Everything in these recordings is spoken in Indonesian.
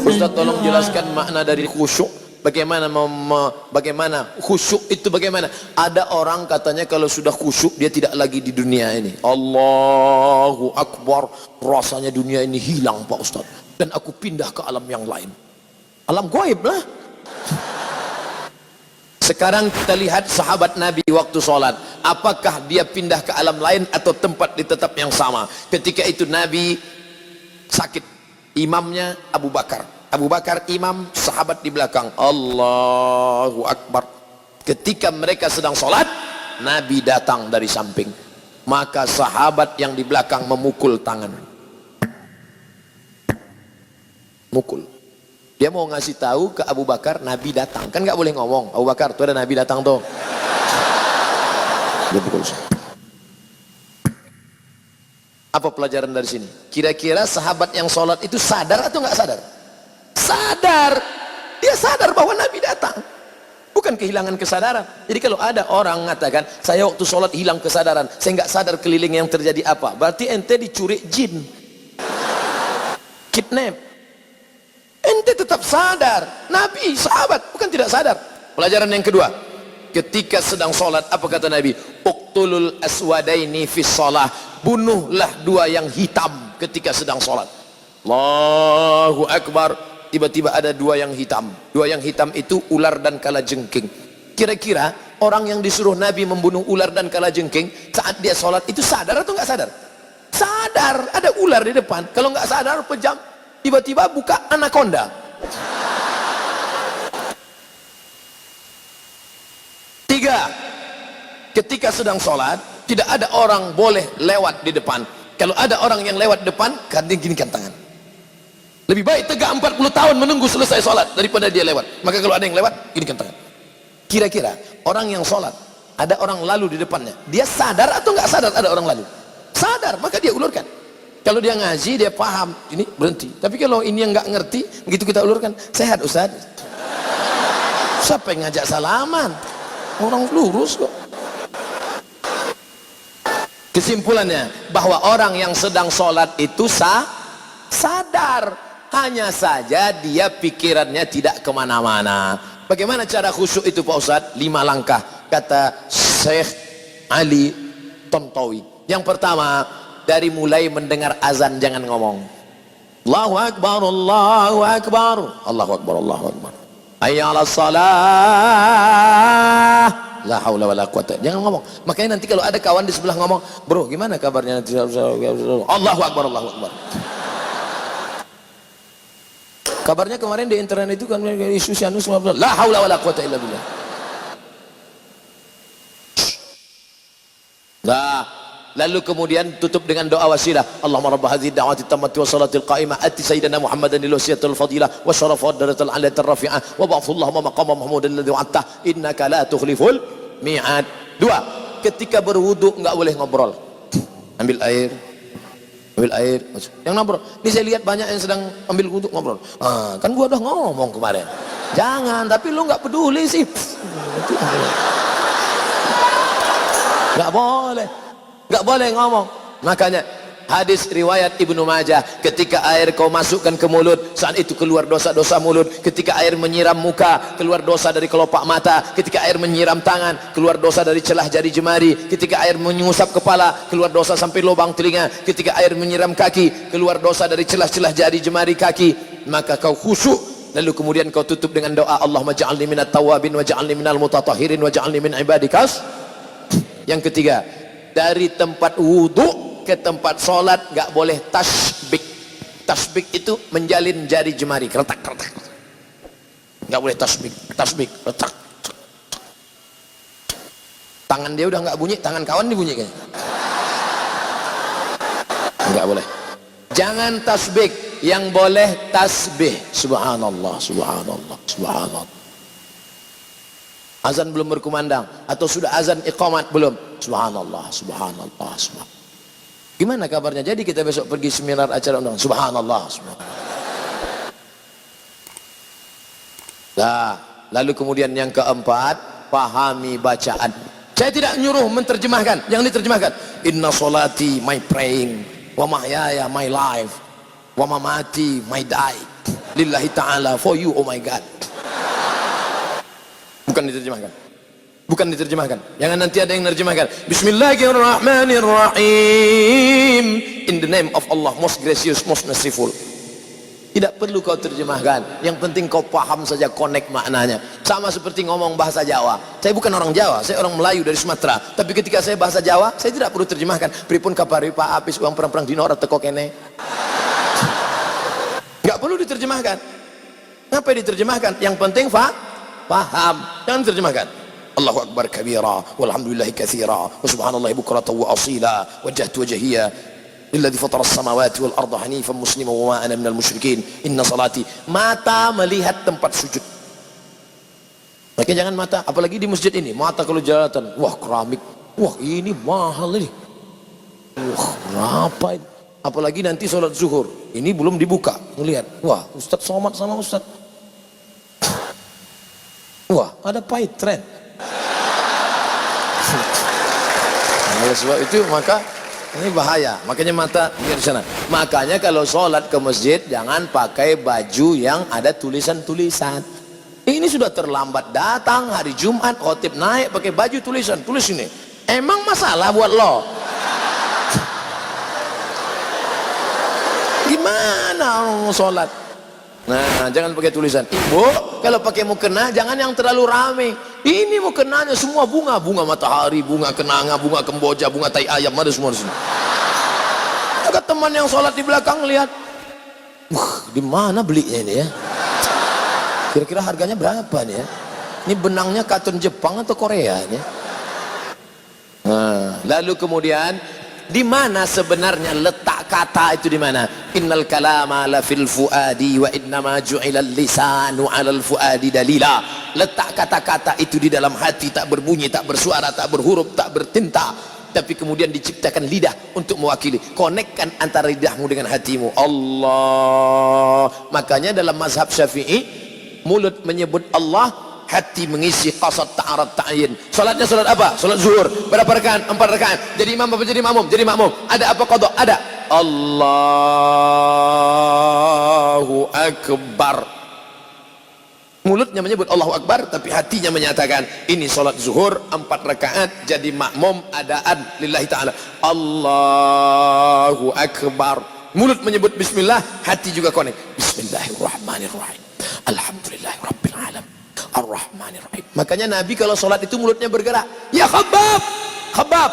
Ustaz tolong jelaskan makna dari khusyuk. Bagaimana khusyuk itu bagaimana? Ada orang katanya kalau sudah khusyuk dia tidak lagi di dunia ini. Allahu Akbar, rasanya dunia ini hilang Pak Ustaz, dan aku pindah ke alam yang lain. Alam gaib lah. Sekarang kita lihat sahabat Nabi waktu sholat, apakah dia pindah ke alam lain atau tempat di tetap yang sama? Ketika itu Nabi sakit, imamnya Abu Bakar imam, sahabat di belakang. Allahu Akbar. Ketika mereka sedang sholat, Nabi datang dari samping, maka sahabat yang di belakang memukul tangan, mukul. Dia mau ngasih tahu ke Abu Bakar Nabi datang, kan nggak boleh ngomong Abu Bakar tuh ada Nabi datang tuh. Dia pukul. Apa pelajaran dari sini? Kira-kira sahabat yang sholat itu sadar atau nggak sadar? Sadar. Dia sadar bahwa Nabi datang, bukan kehilangan kesadaran. Jadi kalau ada orang mengatakan saya waktu sholat hilang kesadaran, saya nggak sadar keliling yang terjadi apa, berarti ente dicuri jin, kidnap. Ente tetap sadar. Nabi, sahabat bukan tidak sadar. Pelajaran yang kedua, ketika sedang sholat apa kata Nabi? Uqtulul aswadaini fis sholah, bunuhlah dua yang hitam ketika sedang sholat. Allahu Akbar. Tiba-tiba ada dua yang hitam. Dua yang hitam itu ular dan kalajengking. Kira-kira orang yang disuruh Nabi membunuh ular dan kalajengking saat dia sholat itu sadar atau nggak sadar? Sadar, ada ular di depan. Kalau nggak sadar pejam, tiba-tiba buka anaconda. Tiga, ketika sedang sholat tidak ada orang boleh lewat di depan. Kalau ada orang yang lewat depan, kadang ginikan tangan. Lebih baik tegak 40 tahun menunggu selesai sholat daripada dia lewat. Maka kalau ada yang lewat, ginikan tangan. Kira-kira orang yang sholat, ada orang lalu di depannya, dia sadar atau nggak sadar ada orang lalu? Sadar, maka dia ulurkan. Kalau dia ngaji, dia paham, ini berhenti. Tapi kalau ini yang nggak ngerti, begitu kita ulurkan, sehat Ustaz. Siapa yang ngajak salaman? Orang lurus kok. Kesimpulannya, bahwa orang yang sedang sholat itu sadar. Hanya saja dia pikirannya tidak kemana-mana. Bagaimana cara khusyuk itu Pak Ustadz? 5 langkah kata Syekh Ali Tontowi. Yang pertama, dari mulai mendengar azan jangan ngomong. Allahu Akbar, Allahu Akbar, Allahu Akbar, Allahu Akbar, hayya 'alas salah, la haula wala quwata. Jangan ngomong. Makanya nanti kalau ada kawan di sebelah ngomong, bro gimana kabarnya? Allahu Akbar, Allahu Akbar. Kabarnya kemarin di internet itu kan isu Sianus, la haula wala quwata illa billah. Nah, lalu kemudian tutup dengan doa wasilah. Allahumma rabb hadhihi da'wati tammati wa salatil qa'imah ati sayyidina Muhammadan lil wasiyatil fadilah wa syarafa darajatil 'aliyatir rafi'ah wa ba'athu Allahumma maqama mahmudan alladhi wa'adta innaka la tukhliful mi'ad. 2, ketika berwudu enggak boleh ngobrol. Ambil air, yang ngobrol. Ini saya lihat banyak yang sedang ambil wudu ngobrol. Kan gua udah ngomong kemarin. Jangan, tapi lu nggak peduli sih. Nggak boleh ngomong. Makanya hadis riwayat Ibnu Majah, ketika air kau masukkan ke mulut, saat itu keluar dosa-dosa mulut. Ketika air menyiram muka, keluar dosa dari kelopak mata. Ketika air menyiram tangan, keluar dosa dari celah jari jemari. Ketika air menyusap kepala, keluar dosa sampai lubang telinga. Ketika air menyiram kaki, keluar dosa dari celah-celah jari jemari kaki. Maka kau khusyuk, lalu kemudian kau tutup dengan doa, Allahumma ja'alni minat tawabin wa ja'alni minal mutatahhirin wa ja'alni min ibadikas. Yang ketiga, dari tempat wudu ke tempat sholat nggak boleh tasbik. Tasbik itu menjalin jari jemari, keretak. Nggak boleh tasbik, retak. Tangan dia udah nggak bunyi, tangan kawan dibunyi kayaknya. Nggak boleh. Jangan tasbik, yang boleh tasbih. Subhanallah, subhanallah, subhanallah. Azan belum berkumandang atau sudah azan iqamat belum? Subhanallah, subhanallah, subhanallah. Gimana kabarnya? Jadi kita besok pergi seminar acara undang. Subhanallah, subhanallah. Nah, lalu kemudian yang keempat, pahami bacaan. Saya tidak nyuruh menterjemahkan, yang diterjemahkan inna solati my praying, wa mahyaya my life, wa mamati my die, lillahi ta'ala, for you, oh my God. Bukan diterjemahkan. Bukan diterjemahkan. Jangan nanti ada yang menerjemahkan. Bismillahirrahmanirrahim. In the name of Allah, most gracious, most merciful. Tidak perlu kau terjemahkan. Yang penting kau paham saja, connect maknanya. Sama seperti ngomong bahasa Jawa. Saya bukan orang Jawa, saya orang Melayu dari Sumatera. Tapi ketika saya bahasa Jawa, saya tidak perlu terjemahkan. Pripun kapari Pak Apis uang perang-perang dinora teko kene. Gak perlu diterjemahkan. Ngapain diterjemahkan? Yang penting paham. Jangan diterjemahkan. Allahu Akbar kabira, walhamdulillahi katsira, wa subhanallahi bukratan wa asila, wajjahtu wajhiya lilladzi fatara as-samawati wal arda hanifan musliman wa ma ana minal musyrikin. Inna salati. Mata melihat tempat sujud. Makanya jangan mata, apalagi di masjid ini, mata kalau jelalatan, wah keramik, wah ini mahal ini. Wah, berapa ini? Apalagi nanti sholat zuhur, ini belum dibuka, melihat, wah Ustadz Somad sama Ustadz, wah ada pahit tren. Oleh sebab itu maka ini bahaya, makanya mata lihat di sana. Makanya kalau sholat ke masjid jangan pakai baju yang ada tulisan-tulisan. Ini sudah terlambat datang hari Jumat, khotib naik pakai baju tulisan, tulis ini. Emang masalah buat lo? Gimana orang mau sholat? Nah, jangan pakai tulisan. Ibu, kalau pakai mukena jangan yang terlalu rame. Ini mukenanya semua bunga, bunga matahari, bunga kenanga, bunga kemboja, bunga tai ayam, ada semua di sini. Ada teman yang sholat di belakang lihat, di mana belinya ini ya? Kira-kira harganya berapa nih ya? Ini benangnya katun Jepang atau Korea ini? Nah, lalu kemudian di mana sebenarnya letak kata itu, di mana? Innal kalama la fil fuadi wa innama ju'ilal lisanu 'alal fuadi dalila. Letak kata-kata itu di dalam hati, tak berbunyi, tak bersuara, tak berhuruf, tak bertinta, tapi kemudian diciptakan lidah untuk mewakili. Konekkan antara lidahmu dengan hatimu. Allah. Makanya dalam mazhab Syafi'i, mulut menyebut Allah, hati mengisi qasad ta'arad ta'yin. Salatnya salat apa? Salat zuhur. Berapa rakaat? 4 rakaat. Jadi imam apa jadi makmum? Jadi makmum. Ada apa qada? Ada. Allahu Akbar. Mulutnya menyebut Allahu Akbar, tapi hatinya menyatakan ini salat zuhur 4 rakaat, jadi makmum adaan lillahi ta'ala. Allahu Akbar. Mulut menyebut bismillah, hati juga konek. Bismillahirrahmanirrahim. Alhamdulillahirabbil alamin. Ar-Rahmanir-Rahim. Makanya Nabi kalau sholat itu mulutnya bergerak. Ya Khabbab, Khabbab.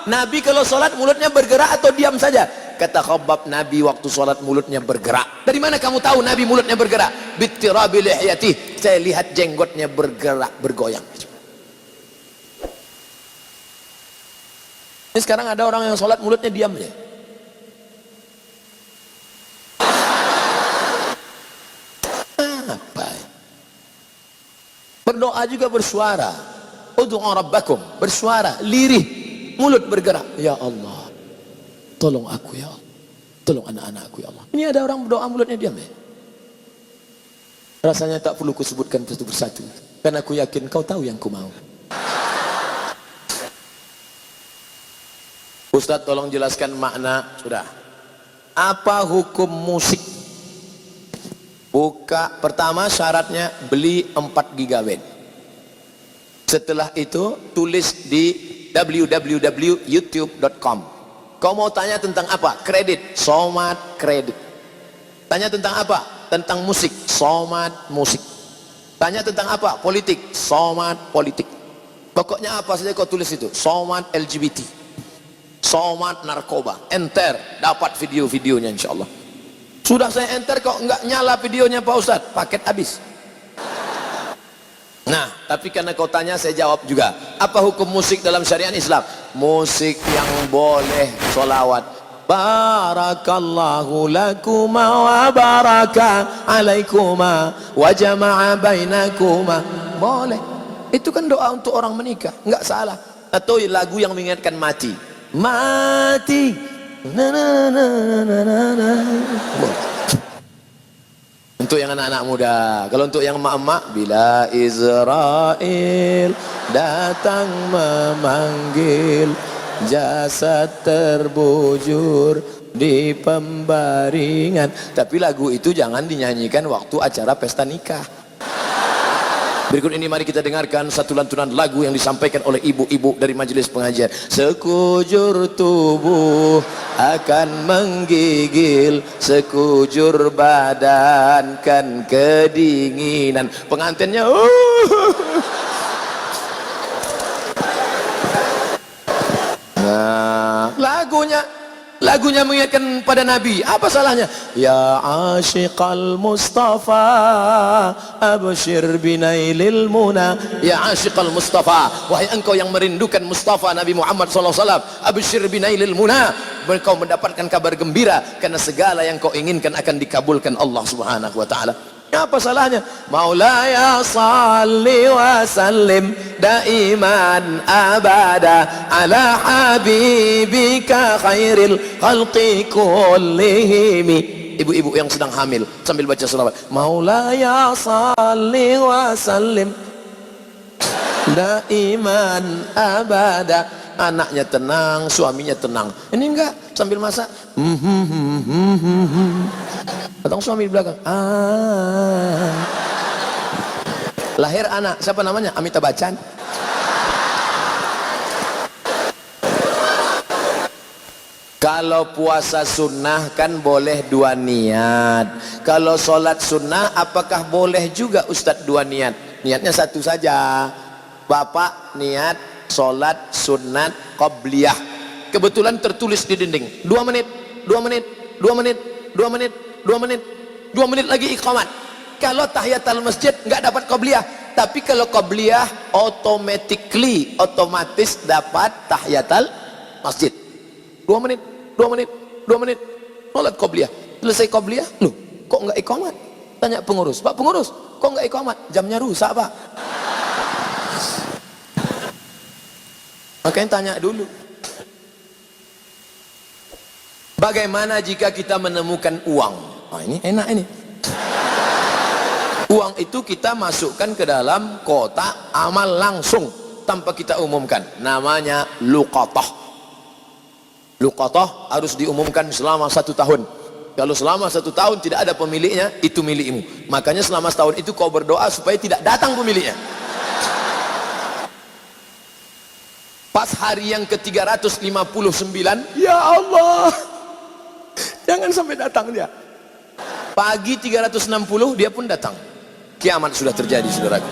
Nabi kalau sholat mulutnya bergerak atau diam saja? Kata Khabbab, Nabi waktu sholat mulutnya bergerak. Dari mana kamu tahu Nabi mulutnya bergerak? Bittirabi lihyati. Saya lihat jenggotnya bergerak, bergoyang. Ini sekarang ada orang yang sholat mulutnya diam aja. Berdoa juga bersuara. Ud'u rabbakum, bersuara, lirih, mulut bergerak. Ya Allah, tolong aku ya Allah, tolong anak-anakku ya Allah. Ini ada orang berdoa mulutnya diam ya. Rasanya tak perlu kusebutkan satu persatu, karena aku yakin kau tahu yang ku mau. Ustaz tolong jelaskan makna. Sudah. Apa hukum musik? Buka, pertama syaratnya beli 4 GB. Setelah itu tulis di www.youtube.com. Kau mau tanya tentang apa? Kredit, Somad kredit. Tanya tentang apa? Tentang musik, Somad musik. Tanya tentang apa? Politik, Somad politik. Pokoknya apa saja kau tulis itu, Somad LGBT, Somad narkoba. Enter, dapat video-videonya insyaallah. Sudah saya enter kok enggak nyala videonya Pak Ustadz, paket habis. Nah, tapi karena kau tanya saya jawab juga. Apa hukum musik dalam syariat Islam? Musik yang boleh solawat. Barakallahu lakuma wa baraka alaikuma wa jama'a bainakuma. Boleh. Itu kan doa untuk orang menikah, enggak salah. Atau lagu yang mengingatkan mati. Mati. Na, na, na, na, na, na. Untuk yang anak-anak muda. Kalau untuk yang emak-emak, bila Israel datang memanggil, jasad terbujur di pembaringan. Tapi lagu itu jangan dinyanyikan waktu acara pesta nikah. Berikut ini mari kita dengarkan satu lantunan lagu yang disampaikan oleh ibu-ibu dari majelis pengajian. Sekujur tubuh akan menggigil, sekujur badan kan kedinginan. Pengantinnya Nah, lagunya mengingatkan pada Nabi. Apa salahnya? Ya asyiqal Mustafa abshir binailil muna. Ya asyiqal Mustafa, wahai engkau yang merindukan Mustafa Nabi Muhammad SAW, abshir binailil muna, engkau mendapatkan kabar gembira karena segala yang kau inginkan akan dikabulkan Allah Subhanahu wa taala. Apa salahnya? Maulaya salli wa sallim daiman abada ala habibika khairil khalqi kullihim. Ibu-ibu yang sedang hamil sambil baca selawat. Maulaya salli wa sallim daiman abada. Anaknya tenang, suaminya tenang. Ini enggak, sambil masak. Atau suami di belakang. Lahir anak, siapa namanya? Amitabh Bachchan. Kalau puasa sunnah kan boleh dua niat. Kalau sholat sunnah apakah boleh juga Ustadz dua niat? Niatnya satu saja. Bapak niat sholat sunat qabliyah, kebetulan tertulis di dinding 2 menit, 2 menit, 2 menit, 2 menit, 2 menit, 2 menit lagi iqamat. Kalau tahiyatul masjid nggak dapat qabliyah, tapi kalau qabliyah otomatis dapat tahiyatul masjid. 2 menit, 2 menit, 2 menit, sholat qabliyah. Selesai qabliyah, loh kok nggak iqamat? Tanya pengurus, Pak pengurus, kok nggak iqamat? Jamnya rusak Pak. Makanya tanya dulu. Bagaimana jika kita menemukan uang? Oh ini enak ini. Uang itu kita masukkan ke dalam kotak amal langsung tanpa kita umumkan. Namanya luqatah. Luqatah harus diumumkan selama 1 tahun. Kalau selama 1 tahun tidak ada pemiliknya, itu milikmu. Makanya selama setahun itu kau berdoa supaya tidak datang pemiliknya. Pas hari yang ke-359, ya Allah, jangan sampai datang dia. Pagi 360 dia pun datang. Kiamat sudah terjadi, saudaraku.